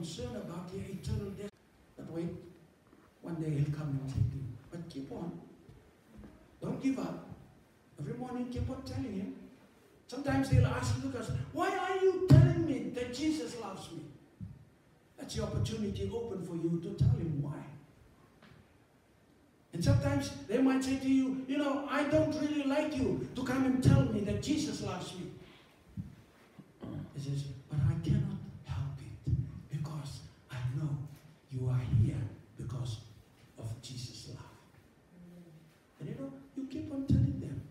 concerned about your eternal death. But wait, one day he'll come and take you. But keep on. Don't give up. Every morning keep on telling him. Sometimes they'll ask Lucas, why are you telling me that Jesus loves me? That's the opportunity open for you to tell him why. And sometimes they might say to you, you know, I don't really like you to come and tell me that Jesus loves me. He says, but I cannot help it because I know you are here because of Jesus' love. And you know, you keep on telling them.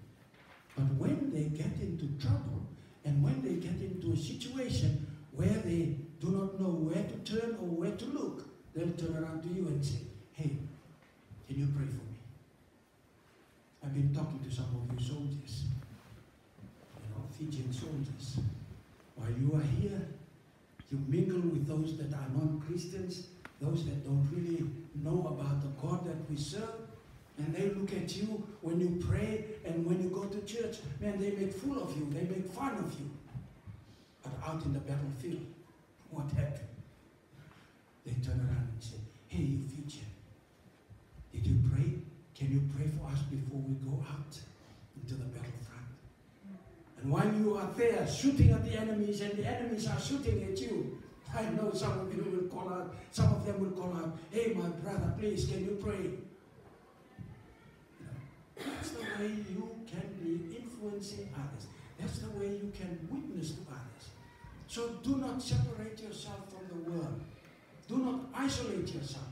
But when they get into trouble and when they get into a situation where they do not know where to turn or where to look, they'll turn around to you and say, hey, can you pray for me? I've been talking to some of you soldiers, you know, Fijian soldiers. While you are here, you mingle with those that are non-Christians, those that don't really know about the God that we serve, and they look at you when you pray and when you go to church. Man, they make fool of you, they make fun of you. But out in the battlefield, what happened? They turn around and say, hey, you Fijian, did you pray? Can you pray for us before we go out into the battlefront? And while you are there shooting at the enemies and the enemies are shooting at you, I know some of you will call out, some of them will call out, hey, my brother, please, can you pray? You know, that's the way you can be influencing others. That's the way you can witness to others. So do not separate yourself from the world. Do not isolate yourself.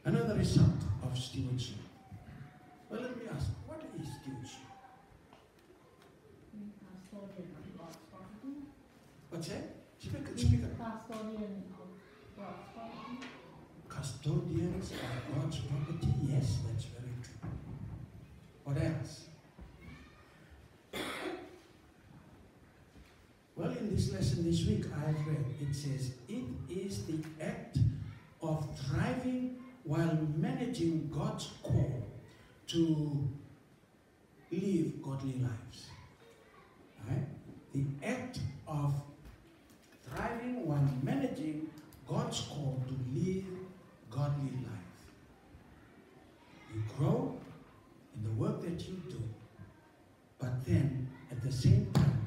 Another result of stewardship. Well, let me ask, what is stewardship? What's that? Speak it. Custodian of God's property. Custodians of God's property. Yes, that's very true. What else? Well, in this lesson this week I have read, it says, it is the act of thriving while managing God's call to live godly lives. Right? The act of thriving while managing God's call to live godly life. You grow in the work that you do, but then at the same time,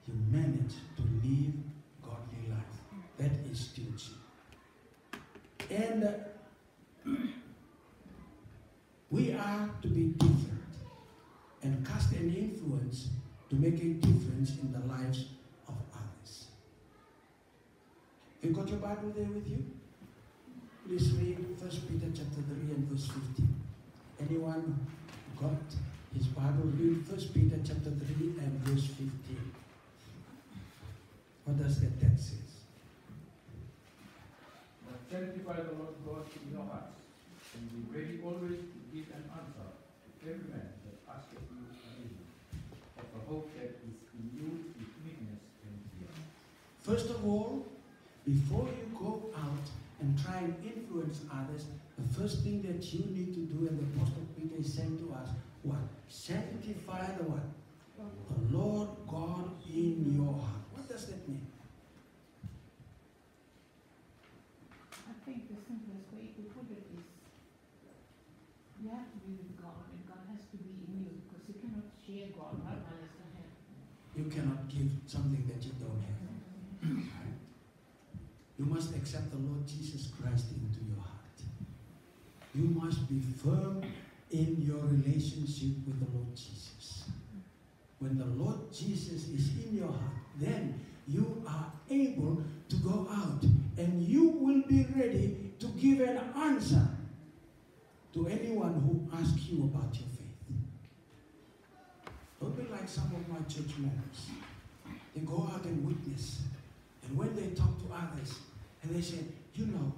you manage to live godly life. That is stewardship. And we are to be different and cast an influence to make a difference in the lives of others. You got your Bible there with you? Please read 1 Peter chapter 3 and verse 15. Anyone got his Bible? Read 1 Peter chapter 3 and verse 15. What does that text say? But sanctify the Lord God in your hearts, and be ready always to give an answer to every man that asketh you a reason of the hope that is in you with meekness and fear. First of all, before you go out and try and influence others, the first thing that you need to do, and the Apostle Peter is saying to us, what? Sanctify the what? The Lord God in your heart. What does that mean? I think the simplest way to put it is you have to be with God and God has to be in you because you cannot share God right now is the hand. You cannot give something that you don't have. Right? You must accept the Lord Jesus Christ into your heart. You must be firm in your relationship with the Lord Jesus. When the Lord Jesus is in your heart, then you are able to go out and you will be ready to give an answer to anyone who asks you about your faith. Don't be like some of my church members. They go out and witness. And when they talk to others, and they say, you know,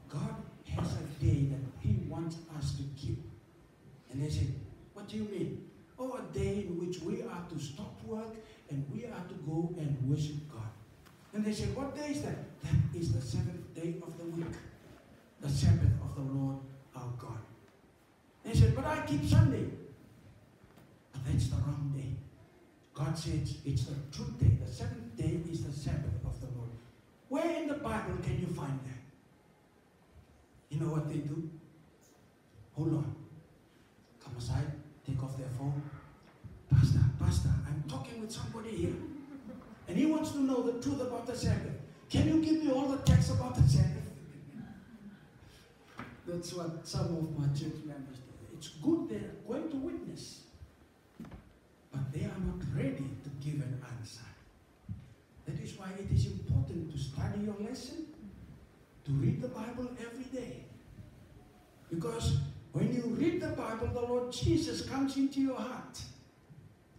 God has a day that He wants us to keep. And they say, what do you mean? Oh, a day in which we are to stop work and we are to go and worship God. And they say, what day is that? That is the seventh day of the week, the Sabbath of the Lord our God. They said, but I keep Sunday. But that's the wrong day. God says it's the true day. The seventh day is the Sabbath of the Lord. Bible can you find that? You know what they do? Hold on. Come aside, take off their phone. Pastor, I'm talking with somebody here. And he wants to know the truth about the Sabbath. Can you give me all the texts about the Sabbath? That's what some of my church members do. It's good they're going to witness, but they are not ready to give an answer. That is why it is important to study your lesson, to read the Bible every day. Because when you read the Bible, the Lord Jesus comes into your heart.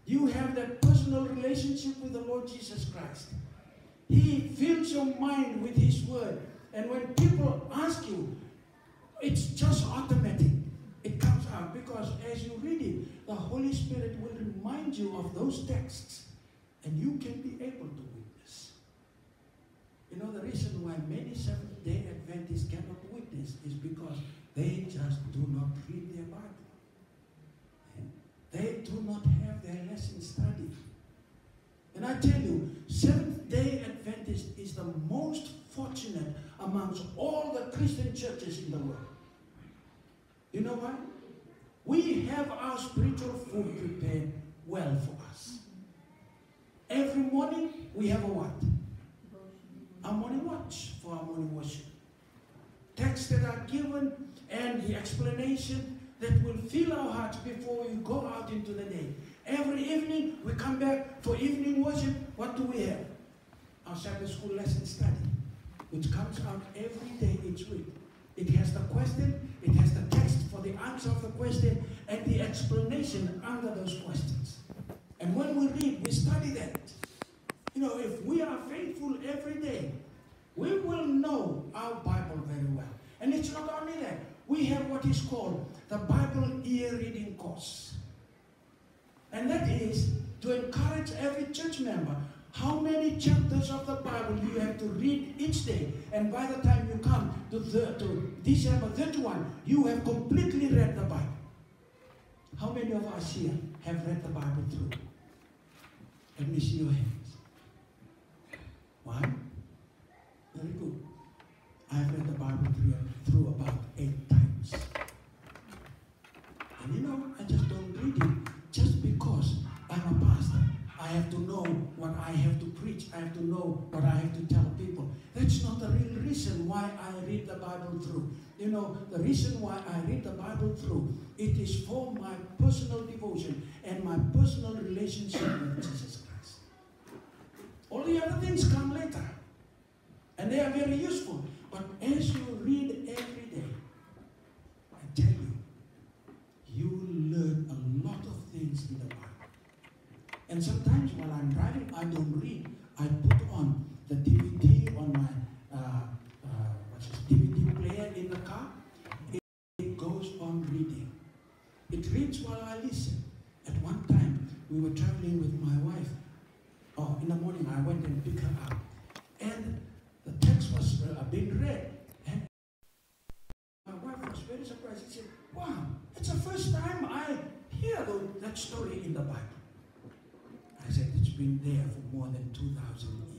You have that personal relationship with the Lord Jesus Christ. He fills your mind with His Word. And when people ask you, it's just automatic. It comes out because as you read it, the Holy Spirit will remind you of those texts and you can be able to witness. You know, the reason why many Seventh-day Adventists cannot witness is because they just do not read their Bible. They do not have their lesson studied. And I tell you, Seventh-day Adventist is the most fortunate amongst all the Christian churches in the world. You know why? We have our spiritual food prepared well for us. Every morning we have a what? A morning watch for our morning worship. Texts that are given and the explanation that will fill our hearts before we go out into the day. Every evening we come back for evening worship. What do we have? Our Sabbath school lesson study, which comes out every day each week. It has the question, it has the text for the answer of the question, and the explanation under those questions. And when we read, we study that. You know, if we are faithful every day, we will know our Bible very well. And it's not only that. We have what is called the Bible Year Reading Course. And that is to encourage every church member how many chapters of the Bible you have to read each day. And by the time you come to December 31, you have completely read the Bible. How many of us here have read the Bible through? Let me see your hands. One. Very good. I've read the Bible through about 8 times. And you know, I just don't read it just because I'm a pastor. I have to know what I have to preach. I have to know what I have to tell people. That's not the real reason why I read the Bible through. You know, the reason why I read the Bible through, it is for my personal devotion and my personal relationship with Jesus Christ. All the other things come later. And they are very useful. But as you read every day, I tell you, you will learn a lot of things in the Bible. And sometimes while I'm driving, I don't read. I put on the DVD on my DVD player in the car. It goes on reading. It reads while I listen. At one time, we were traveling with my wife. Oh, in the morning, I went and picked her up. And the text was being read. And my wife was very surprised. She said, wow, it's the first time I hear that story in the Bible. I said, it's been there for more than 2,000 years.